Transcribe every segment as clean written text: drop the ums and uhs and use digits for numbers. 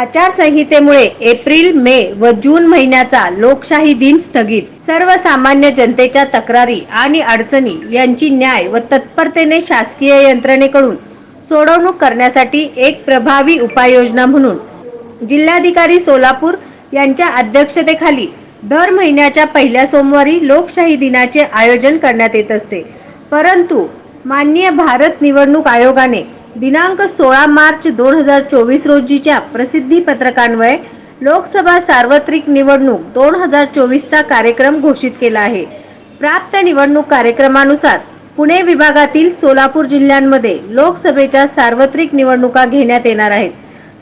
आचारसंहितेमुळे April, मे व जून महिन्याचा लोकशाही दिन स्थगित. सर्वसामान्य जनतेच्या तक्रारी आणि अडचणी यांची न्याय व तत्परतेने शासकीय यंत्रणेकडून सोडवणूक करण्यासाठी एक प्रभावी उपाययोजना म्हणून जिल्हाधिकारी सोलापूर यांच्या अध्यक्षतेखाली दर महिन्याच्या पहिल्या सोमवारी लोकशाही दिनाचे आयोजन करण्यात येत असते. परंतु माननीय भारत निवडणूक आयोगाने दिनांक 16 मार्च 2024 रोजीच्या प्रसिद्धी पत्रकान्वये लोकसभा सार्वत्रिक निवडणूक 2024 चा कार्यक्रम घोषित केला आहे. प्राप्त निवडणूक कार्यक्रमानुसार पुणे विभागातील सोलापूर जिल्ह्यांमध्ये लोकसभेच्या सार्वत्रिक निवडणुका घेण्यात येणार आहेत.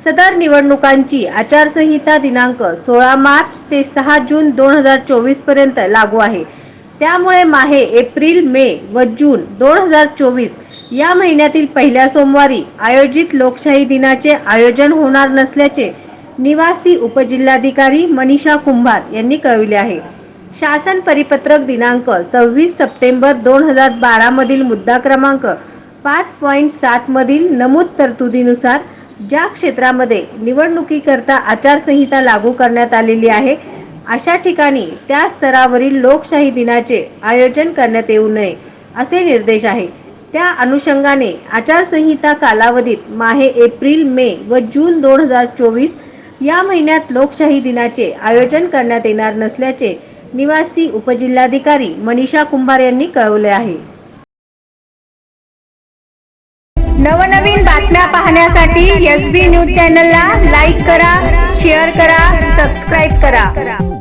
सदर निवडणुकांची आचारसंहिता दिनांक 16 मार्च ते 6 जून 2024 पर्यंत लागू आहे. त्यामुळे माहे एप्रिल, मे व जून 2024 या महिन्यातील पहिल्या सोमवारी आयोजित लोकशाही दिनाचे आयोजन होणार नसल्याचे निवासी उपजिल्हाधिकारी मनीषा कुंभार यांनी कळविले आहे. शासन परिपत्रक दिनांक 26 सप्टेंबर 2012 मधील मुद्दा क्रमांक 5.7 मधील नमूद तरतुदीनुसार ज्या क्षेत्रामध्ये निवडणुकीकरता आचारसंहिता लागू करण्यात आलेली आहे अशा ठिकाणी त्या स्तरावरील लोकशाही दिनाचे आयोजन करण्यात येऊ नये असे निर्देश आहे. त्या अनुषंगाने आचारसंहिता कालावधीत माहे एप्रिल, मे व जून 2024 या महिन्यात लोकशाही दिनाचे आयोजन करण्यात येणार नसल्याचे निवासी उपजिल्हाधिकारी मनीषा कुंभार यांनी कळवले आहे. नवनवीन बातम्या पाहण्यासाठी SB न्यूज चॅनलला लाईक करा, शेअर करा, सबस्क्राईब करा.